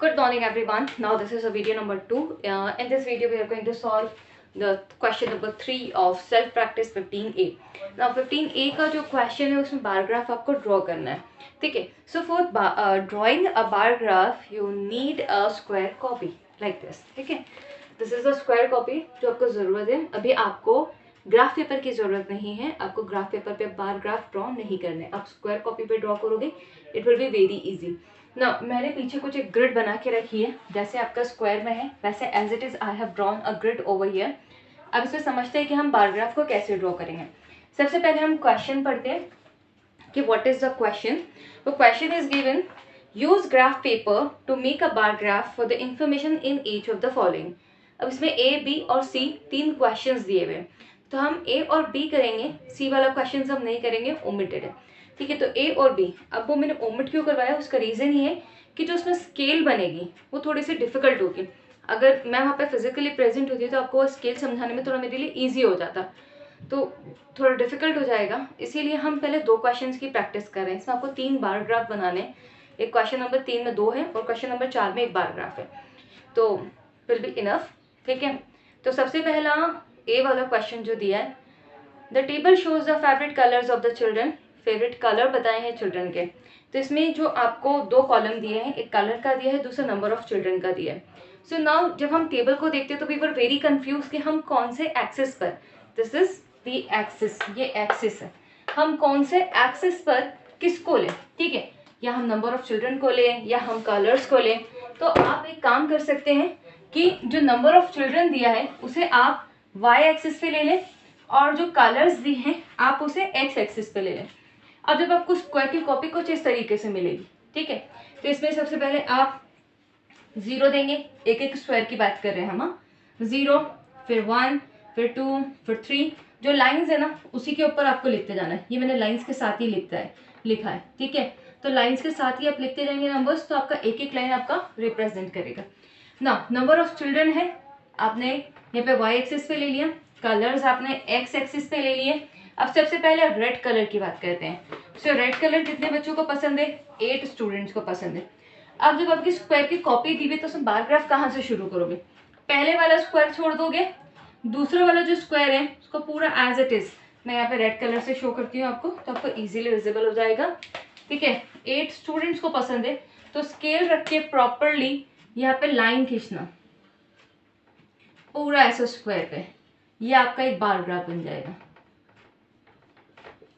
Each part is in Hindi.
Good morning everyone. Now this is a video number 2. In this video we are going to solve the question number 3 of self practice 15A. Now 15A का जो question है उसमें bar graph आपको draw करना है, ठीक है. So for drawing a bar graph you need a square copy like this, ठीक है. This is a square copy जो आपको ज़रूरत है. अभी आपको ग्राफ पेपर की ज़रूरत नहीं है, आपको ग्राफ पेपर पे बार ग्राफ ड्रॉ नहीं करने, आप स्क्वायर कॉपी पे ड्रॉ करोगे, it will be very easy. ना मैंने पीछे कुछ एक ग्रिड बना के रखी है, जैसे आपका स्क्वायर में है वैसे as it is I have drawn a grid over here. अब इसमें समझते हैं कि हम बार ग्राफ को कैसे ड्रॉ करेंगे. सबसे पहले हम क्वेश्चन पढ़ते हैं कि व्हाट इज़ द क्वेश्चन. तो question is given, use graph paper two make a bar graph for the information in each of the following. अब इसमें ए, बी और सी 3 क्वेश्चंस दिए हुए हैं, तो हम ए और बी करेंगे, सी वाला क्वेश्चन हम नहीं करेंगे, ओमिटेड है, ठीक है. तो ए और बी, अब वो मैंने ओमिट क्यों करवाया, उसका रीज़न ये है कि जो उसमें स्केल बनेगी वो थोड़ी सी डिफिकल्ट होगी. अगर मैं वहाँ पे फिजिकली प्रेजेंट होती तो आपको स्केल समझाने में थोड़ा मेरे लिए ईजी हो जाता, तो थोड़ा डिफिकल्ट हो जाएगा. इसीलिए हम पहले 2 क्वेश्चंस की प्रैक्टिस कर रहे हैं. इसमें आपको 3 बार ग्राफ बनाने हैं. एक क्वेश्चन नंबर 3 में 2 है और क्वेश्चन नंबर 4 में 1 बार ग्राफ है, तो विल बी इनफ, ठीक है. तो सबसे पहला ए वाला क्वेश्चन जो दिया है, the table shows the favourite colours of the children. Favourite colour बताए हैं चिल्ड्रन के, तो इसमें जो आपको 2 कॉलम दिए हैं, एक कलर का दिया है, दूसरा नंबर ऑफ चिल्ड्रन का दिया है. सो नाउ जब हम टेबल को देखते हैं तो वी वर वेरी कंफ्यूज कि हम कौन से एक्सिस पर, दिस इज द एक्सिस, ये एक्सिस है, हम कौन से एक्सिस पर किसको लें, ठीक है. या हम नंबर ऑफ चिल्ड्रन को लें या हम कलर्स को लें. तो आप एक काम कर सकते हैं कि जो नंबर ऑफ चिल्ड्रन दिया है उसे आप वाई एक्सिस पे ले लें और जो कलर्स दिए हैं आप उसे एक्स एक्सिस पे ले लें. अब जब आपको स्क्वायर की कॉपी कुछ इस तरीके से मिलेगी, ठीक है. तो इसमें सबसे पहले आप 0 देंगे, एक एक स्क्वायर की बात कर रहे हैं हम, 0 फिर 1 फिर 2 फिर 3, जो लाइंस है ना उसी के ऊपर आपको लिखते जाना है. ये मैंने लाइंस के साथ ही लिखा है, ठीक है. तो लाइंस के साथ ही आप लिखते जाएंगे नंबर्स, तो आपका एक एक लाइन आपका रिप्रेजेंट करेगा. ना नंबर ऑफ चिल्ड्रन है, आपने यहाँ पे वाई एक्सिस पे ले लिया, कलर्स आपने एक्स एक्सिस पे ले लिए. अब सबसे पहले रेड कलर की बात करते हैं. सो रेड कलर कितने बच्चों को पसंद है, 8 स्टूडेंट्स को पसंद है. अब जब आपकी स्क्वायर की कॉपी दी हुई तो उसमें बार ग्राफ कहाँ से शुरू करोगे, पहले वाला स्क्वायर छोड़ दोगे, दूसरा वाला जो स्क्वायर है उसको पूरा एज इट इज मैं यहाँ पे रेड कलर से शो करती हूँ आपको, तो आपको इजीली विजिबल हो जाएगा, ठीक है. 8 स्टूडेंट्स को पसंद है, तो स्केल रख के प्रॉपरली यहाँ पे लाइन खींचना पूरा ऐसा स्क्वायर पे, ये आपका एक बार ग्राफ बन जाएगा,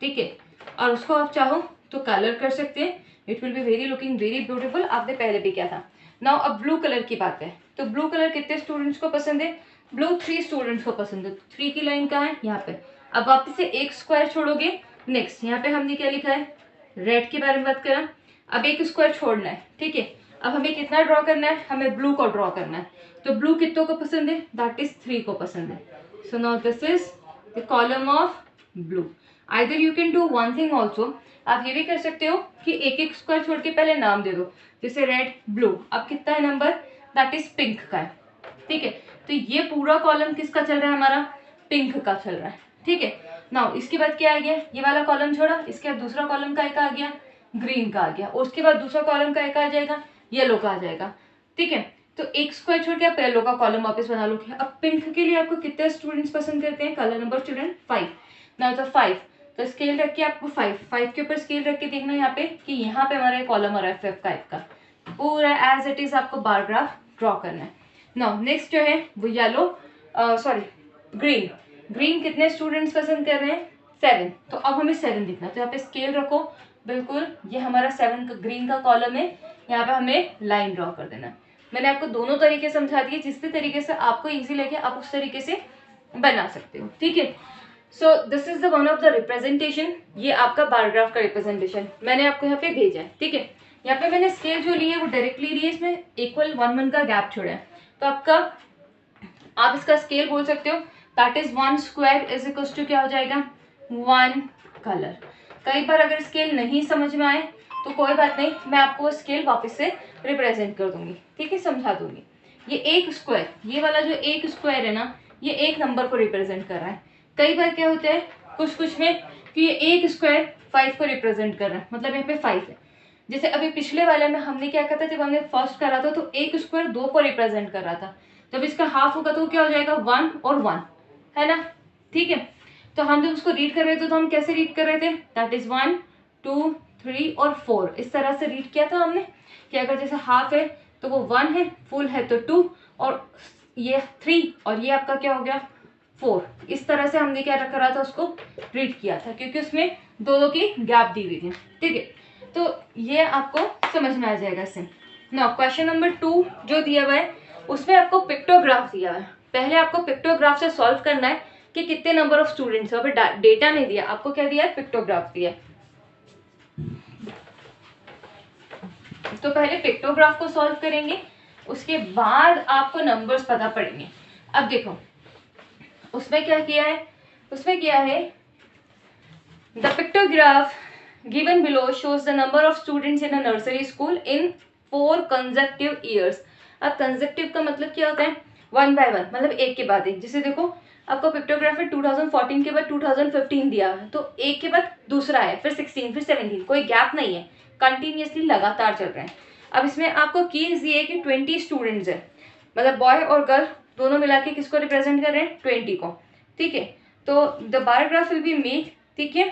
ठीक है. और उसको आप चाहो तो कलर कर सकते हैं, it will be very looking very beautiful. आपने पहले भी किया था. नाउ अब ब्लू कलर की बात है, तो ब्लू कलर कितने स्टूडेंट्स को पसंद है, ब्लू 3 स्टूडेंट्स को पसंद है. 3 की लाइन कहाँ है, यहाँ पे. अब वापस से एक स्क्वायर छोड़ोगे, नेक्स्ट यहाँ पे हमने क्या लिखा है, रेड के बारे में बात करा. अब एक स्क्वायर छोड़ना है, ठीक है. अब हमें कितना ड्रॉ करना है, हमें ब्लू को ड्रॉ करना है. तो ब्लू कितनों को पसंद है, दैट इज 3 को पसंद है. So now this is the column of blue. Either you can do one thing also, आप ये भी कर सकते हो कि एक एक स्क्वायर छोड़ के पहले नाम दे दो, जैसे रेड ब्लू. अब कितना है नंबर, दैट इज पिंक का है, ठीक है. तो ये पूरा कॉलम किसका चल रहा है, हमारा पिंक का चल रहा है, ठीक है. नाउ इसके बाद क्या आ गया, ये वाला कॉलम छोड़ा, इसके बाद दूसरा कॉलम का एक आ गया, ग्रीन का आ गया, और उसके बाद दूसरा कॉलम का एक आ जाएगा, येलो का आ जाएगा, ठीक है. तो एक स्क्वायर छोड़ के आप येलो का कॉलम वापस बना लोगे. अब पिंक के लिए आपको कितने स्टूडेंट्स पसंद करते हैं, कलर नंबर चिल्ड्रन 5. ना तो 5, तो स्केल रख के आपको 5 के ऊपर स्केल रख के देखना यहाँ पे कि यहाँ पे हमारा कॉलम आ रहा है 5 का, पूरा एज इट इज आपको बार ग्राफ ड्रॉ करना है. नाउ नेक्स्ट जो है वो येलो, सॉरी ग्रीन कितने स्टूडेंट्स पसंद कर रहे हैं, 7. तो अब हमें 7 लिखना है, तो यहाँ पे स्केल रखो, बिल्कुल ये हमारा 7 का ग्रीन का कॉलम है, यहाँ पे हमें लाइन ड्रॉ कर देना. मैंने आपको दोनों तरीके समझा दिए, जिस भी तरीके से आपको इजी लगे आप उस तरीके से बना सकते हो, ठीक है. So this is the one of the representation, ये आपका बार ग्राफ का रिप्रेजेंटेशन मैंने आपको यहाँ पे भेजा है, ठीक है. यहाँ पे मैंने स्केल जो ली है वो डायरेक्टली ली है, इसमें इक्वल 1 का गैप छोड़ा है, तो आप इसका स्केल बोल सकते हो, that is 1 square is equal to क्या हो जाएगा, 1 कलर. कई बार अगर स्केल नहीं समझ में आए तो कोई बात नहीं, मैं आपको वो स्केल वापस से रिप्रेजेंट कर दूंगी, ठीक है, समझा दूंगी. ये एक स्क्वायर, ये वाला जो एक स्क्वायर है ना, ये एक नंबर को रिप्रेजेंट कर रहा है. कई बार क्या होता है कुछ में कि ये एक स्क्वायर 5 को रिप्रेजेंट कर रहा है, मतलब यहाँ पे 5 है. जैसे अभी पिछले वाले में हमने क्या कहा था, जब हमने फर्स्ट करा था तो एक स्क्वायर 2 को रिप्रेजेंट कर रहा था, जब इसका हाफ होगा तो क्या हो जाएगा 1 और 1, है ना। ठीक है, तो हम जब उसको रीड कर रहे थे तो हम कैसे रीड कर रहे थे, दैट इज 1 2 3 और 4, इस तरह से रीड किया था हमने कि अगर जैसे हाफ है तो वो 1 है, फुल है तो 2, और ये 3 और ये आपका क्या हो गया 4, इस तरह से हमने क्या करा था, उसको रीड किया था, क्योंकि उसमें दो की गैप दी हुई थी। ठीक है, तो ये आपको समझ में आ जाएगा इससे। नाउ क्वेश्चन नंबर 2 जो दिया हुआ है उसमें आपको पिक्टोग्राफ दिया हुआ है। पहले आपको पिक्टोग्राफ से सॉल्व करना है कि कितने नंबर ऑफ स्टूडेंट्स है। अभी डेटा नहीं दिया आपको, क्या दिया है, पिक्टोग्राफ दिया है। तो पहले पिक्टोग्राफ को सॉल्व करेंगे, उसके बाद आपको नंबर्स पता पड़ेंगे। अब देखो उसमें क्या किया है, उसमें किया है the pictograph given below shows the number of students in a nursery school in 4 consecutive years. अब कंसेक्टिव का मतलब क्या होता है, 1 बाय 1, मतलब एक के बाद एक। जैसे देखो आपको पिक्टोग्राफ में 2014 के बाद 2015 दिया है, तो एक के बाद दूसरा है, फिर 16, फिर 17, कोई गैप नहीं है, कंटिन्यूसली लगातार चल रहे हैं। अब इसमें आपको कीज दिए कि 20 स्टूडेंट्स है, मतलब बॉय और गर्ल दोनों मिला के किसको रिप्रेजेंट कर रहे हैं, 20 को। ठीक है, तो the bar graph will be made, ठीक है,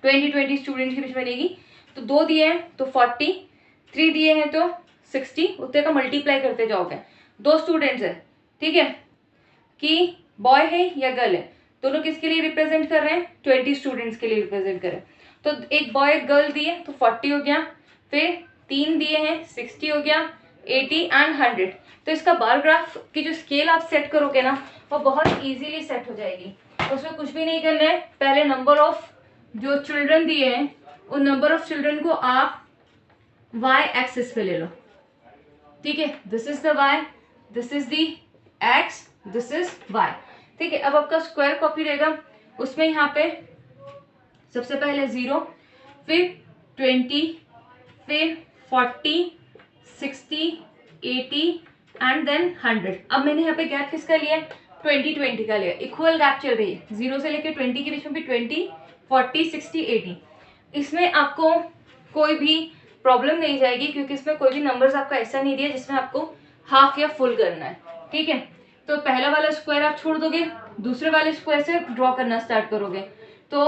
20 स्टूडेंट्स के बीच में रहेगी। तो 2 दिए हैं तो 40, 3 दिए हैं तो 60, उतने का मल्टीप्लाई करते जाओगे। 2 स्टूडेंट्स है, ठीक है, कि बॉय है या गर्ल है, दोनों किसके लिए रिप्रेजेंट कर रहे हैं, 20 स्टूडेंट्स के लिए रिप्रेजेंट कर रहे हैं। तो एक बॉय एक गर्ल दिए तो 40 हो गया, फिर 3 दिए हैं 60 हो गया, 80 एंड 100। तो इसका बार ग्राफ की जो स्केल आप सेट करोगे ना वो बहुत इजीली सेट हो जाएगी। उसमें कुछ भी नहीं करना है, पहले नंबर ऑफ जो चिल्ड्रन दिए हैं उन नंबर ऑफ चिल्ड्रन को आप y एक्सिस पे ले लो। ठीक है, this is the y, this is the x, this is y। ठीक है, अब आपका स्क्वायर कॉपी रहेगा, उसमें यहाँ पे सबसे पहले 0, फिर 20, फिर 40, 60, 80 एंड देन 100। अब मैंने यहाँ पे गैप किसका लिया है, 20 का लिया, इक्वल गैप चल रही है, 0 से लेकर 20 के बीच में भी 20, 40, 60, 80। इसमें आपको कोई भी प्रॉब्लम नहीं जाएगी, क्योंकि इसमें कोई भी नंबर्स आपका ऐसा नहीं दिया जिसमें आपको हाफ या फुल करना है। ठीक है, तो पहला वाला स्क्वायर आप छोड़ दोगे, दूसरे वाले स्क्वायर से ड्रॉ करना स्टार्ट करोगे, तो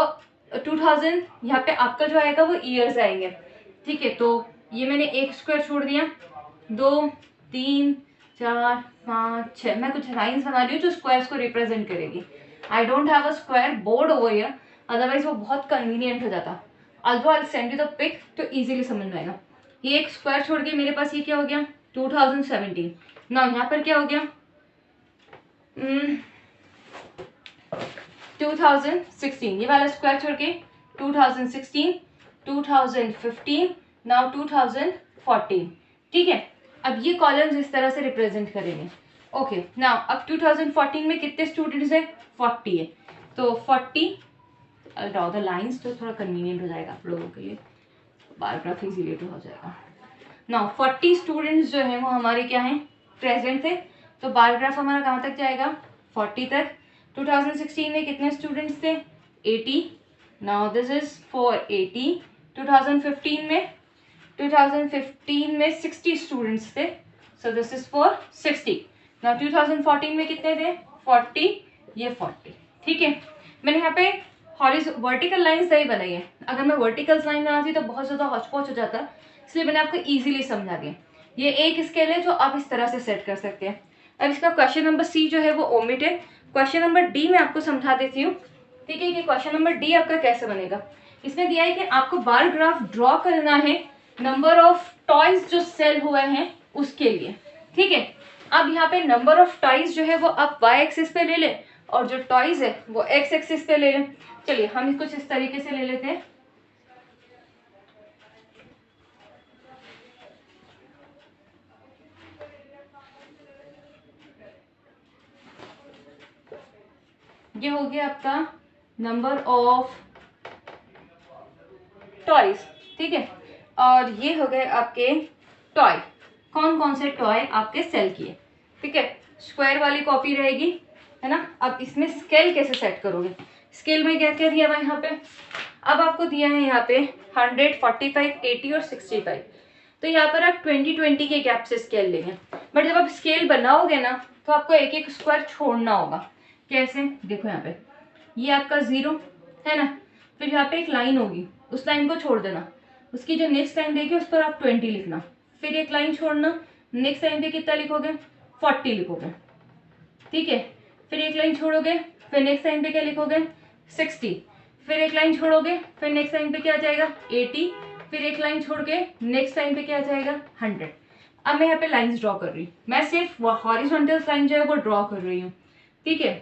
2000 यहाँ पे आपका जो आएगा वो ईयर्स आएंगे। ठीक है, तो ये मैंने एक स्क्वायर छोड़ दिया, 2, 3, 4, 5, 6, मैं कुछ लाइंस बना रही हूँ जो स्क्वायर्स को रिप्रेजेंट करेगी। I don't have a square board over here, otherwise वो बहुत कन्वीनियंट हो जाता। Also I send you the pic तो इजीली समझ में आएगा। ये एक स्क्वायर छोड़ के मेरे पास ये क्या हो गया, 2017। ना यहाँ पर क्या हो गया, 2016, ये वाला स्क्वायर छोड़ के 2016, 2015, नाउ 2014। ठीक है, अब ये कॉलम्स इस तरह से रिप्रेजेंट करेंगे। ओके, नाउ अब 2014 में कितने स्टूडेंट्स हैं, 40 है, तो 40 ड्रॉ द लाइंस, तो थोड़ा कन्वीनियंट हो जाएगा आप लोगों के लिए, बार ग्राफ इजीली हो जाएगा। नाउ 40 स्टूडेंट्स जो हैं वो हमारे क्या हैं, प्रेजेंट थे, तो बार ग्राफ हमारा कहाँ तक जाएगा, 40 तक। 2016 में कितने स्टूडेंट्स थे, 80, नाउ दिस इज फॉर 80। 2015 में 60 स्टूडेंट्स थे, so this is for 60। Now 2014 में कितने थे, 40, ये 40। ठीक है, मैंने यहाँ पे वर्टिकल लाइन्स नहीं बनाई है, अगर मैं वर्टिकल लाइन बनाती तो बहुत ज़्यादा हौच-पौच हो जाता, इसलिए मैंने आपको इजीली समझा दिया। ये एक स्केल है जो आप इस तरह से सेट कर सकते हैं। अब इसका क्वेश्चन नंबर सी जो है वो ओमिट है, क्वेश्चन नंबर डी मैं आपको समझा देती हूँ। ठीक है, कि क्वेश्चन नंबर डी आपका कैसे बनेगा। इसमें दिया है कि आपको बार ग्राफ ड्रॉ करना है नंबर ऑफ टॉयज जो सेल हुए हैं उसके लिए। ठीक है, अब यहाँ पे नंबर ऑफ टॉयज जो है वो आप वाई एक्सिस पे ले लें और जो टॉयज है वो एक्स एक्सिस पे ले लें। चलिए हम कुछ इस तरीके से ले लेते हैं। ये हो गया आपका नंबर ऑफ टॉयज। ठीक है, और ये हो गए आपके टॉय, कौन कौन से टॉय आपके सेल किए। ठीक है, स्क्वायर वाली कॉपी रहेगी, है ना। अब इसमें स्केल कैसे सेट करोगे, स्केल में क्या क्या दिया हुआ यहाँ पे, अब आपको दिया है यहाँ पे 100, 45, 80 और 65। तो यहाँ पर आप 20-20 के गैप से स्केल लेंगे, बट जब आप स्केल बनाओगे ना तो आपको एक एक स्क्वायर छोड़ना होगा। कैसे? देखो यहाँ पे ये आपका 0 है ना, फिर यहाँ पे एक लाइन होगी, उस लाइन को छोड़ देना, उसकी जो नेक्स्ट लाइन देगी उस पर आप 20 लिखना, फिर एक लाइन छोड़ना, नेक्स्ट लाइन पे कितना लिखोगे? 40 लिखोगे, ठीक है। फिर एक लाइन छोड़ोगे, फिर नेक्स्ट लाइन पे क्या लिखोगे? 60। फिर एक लाइन छोड़ोगे, फिर नेक्स्ट लाइन पे क्या आ जाएगा? 80। फिर एक लाइन छोड़ के नेक्स्ट लाइन पे क्या आ जाएगा? 100। अब मैं यहाँ पे लाइंस ड्रॉ कर रही हूँ, मैं सिर्फ हॉरिजॉन्टल लाइन जो है वो ड्रॉ कर रही हूँ, ठीक है।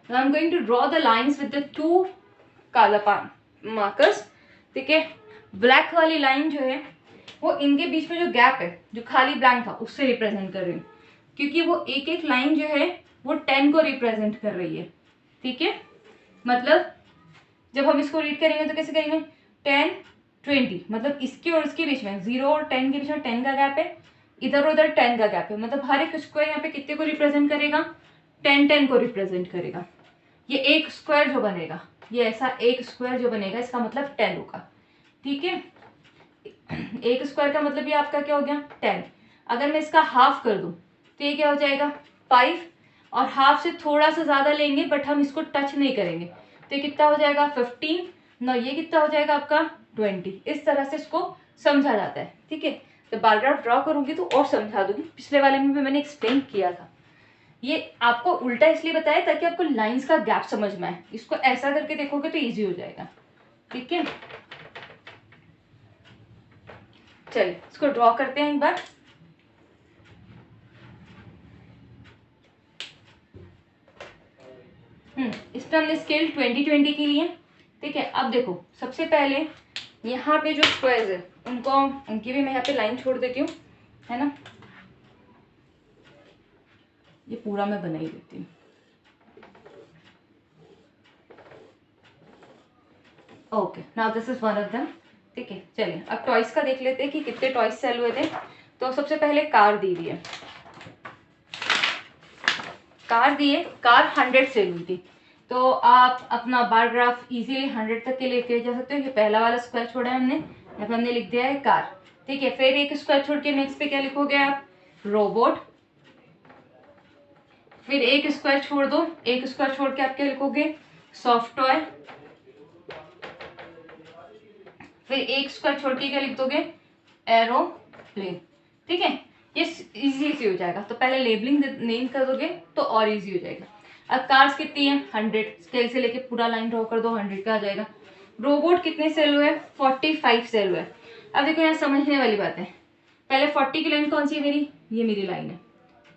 I am going to draw the lines with the 2 colour markers, ठीक है। ब्लैक वाली लाइन जो है वो इनके बीच में जो गैप है, जो खाली ब्लैंक था, उससे रिप्रेजेंट कर रही हूँ, क्योंकि वो एक एक लाइन जो है वो 10 को रिप्रेजेंट कर रही है, ठीक है। मतलब जब हम इसको रीड करेंगे तो कैसे करेंगे? 10, 20, मतलब इसके और इसके बीच में 0 और 10 के बीच में 10 का गैप है, इधर उधर 10 का गैप है, मतलब हर एक स्क्वायर यहाँ पे कितने को रिप्रेजेंट करेगा? 10 को रिप्रेजेंट करेगा। ये एक स्क्वायर जो बनेगा, ये ऐसा एक स्क्वायर जो बनेगा, इसका मतलब 10 होगा, ठीक है। एक स्क्वायर का मतलब ये आपका क्या हो गया? 10। अगर मैं इसका हाफ कर दूं तो ये क्या हो जाएगा? 5, और हाफ से थोड़ा सा ज्यादा लेंगे बट हम इसको टच नहीं करेंगे, तो ये कितना हो जाएगा? 15 ना, ये कितना हो जाएगा आपका? 20। इस तरह से इसको समझा जाता है, ठीक है। तो बार ग्राफ ड्रॉ करूंगी तो और समझा दूंगी, पिछले वाले में भी मैंने एक्सप्लेन किया था। ये आपको उल्टा इसलिए बताया ताकि आपको लाइंस का गैप समझ में आए, इसको ऐसा करके देखोगे तो ईजी हो जाएगा, ठीक है। चलिए इसको ड्रॉ करते हैं एक बार। इस पर हमने स्केल 20-20 की लिए, ठीक है। अब देखो सबसे पहले यहाँ पे जो स्क्वायर्स है उनकी भी मैं यहाँ पे लाइन छोड़ देती हूँ, है ना। ये पूरा मैं बना ही देती हूँ, okay. Now this is one of them, ठीक है। चलिए अब टॉयज का देख लेते हैं कि कितने टॉयज सेल हुए थे। तो सबसे पहले कार दी हुई है, कार दिए, कार 100 सेल हुई थी, तो आप अपना बार ग्राफ इजीली 100 तक के लेके जा सकते हो। ये पहला वाला स्क्वायर छोड़ा है हमने, यहाँ पे हमने लिख दिया है कार, ठीक है। फिर एक स्क्वायर छोड़ के नेक्स्ट पे क्या लिखोगे आप? रोबोट। फिर एक स्क्वायर छोड़ दो, एक स्क्वायर छोड़ के आप क्या लिखोगे? Soft toy. फिर एक स्क्वायर छोड़ के क्या लिख दोगे? एरोप्लेन, ठीक है। ये इजी सी हो जाएगा, तो पहले लेबलिंग नेम कर दोगे तो और इजी हो जाएगा। अब कार्स कितनी है? 100, स्केल से लेके पूरा लाइन ड्रॉ कर दो, 100 का आ जाएगा। रोबोट कितने सेल हुए? 45 सेल हुए। अब देखो यहाँ समझने वाली बात है, पहले 40 की लाइन कौन सी है मेरी? ये मेरी लाइन है,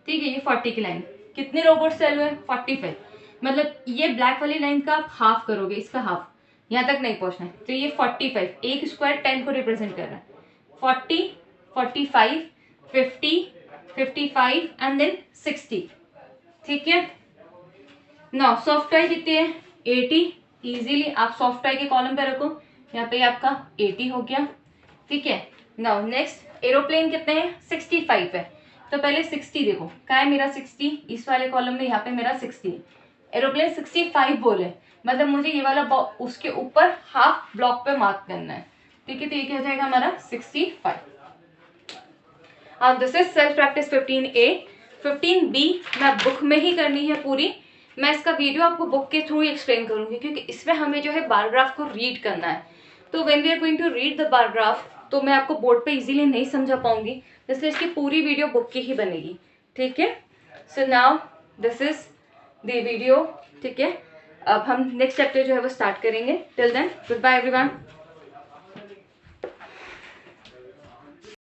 ठीक है। ये 40 की लाइन, कितने रोबोट सेल हुए? 45। मतलब ये ब्लैक वाली लाइन का आप हाफ करोगे, इसका हाफ, यहाँ तक नहीं पहुंचना है, तो ये 45, एक स्क्वायर 10 को रिप्रेजेंट कर रहा है। 40, 45, 50, 55 एंड देन 60, ठीक है। नाउ सॉफ्ट टॉय कितनी है? 80। इजीली आप सॉफ्ट टॉय के कॉलम पे रखो, यहाँ पे आपका 80 हो गया, ठीक है। नाउ नेक्स्ट एरोप्लेन कितने हैं? 65 है, तो पहले 60 देखो, क्या है मेरा? 60 इस वाले कॉलम में, यहाँ पे मेरा 60 है। एरोप्लेन 65 बोले, मतलब मुझे ये वाला उसके ऊपर हाफ ब्लॉक पे मार्क करना है, ठीक है। तो ये क्या हो जाएगा हमारा? 65। This is self practice 15A। 15B मैं बुक में ही करनी है पूरी, मैं इसका वीडियो आपको बुक के थ्रू ही एक्सप्लेन करूंगी, क्योंकि इसमें हमें जो है बार ग्राफ को रीड करना है। तो when we are going to read the bar graph, तो मैं आपको बोर्ड पे इजीली नहीं समझा पाऊंगी, इसलिए इसकी पूरी वीडियो बुक की ही बनेगी, ठीक है। So now this is the video, ठीक है। अब हम नेक्स्ट चैप्टर जो है वो स्टार्ट करेंगे। Till then goodbye everyone.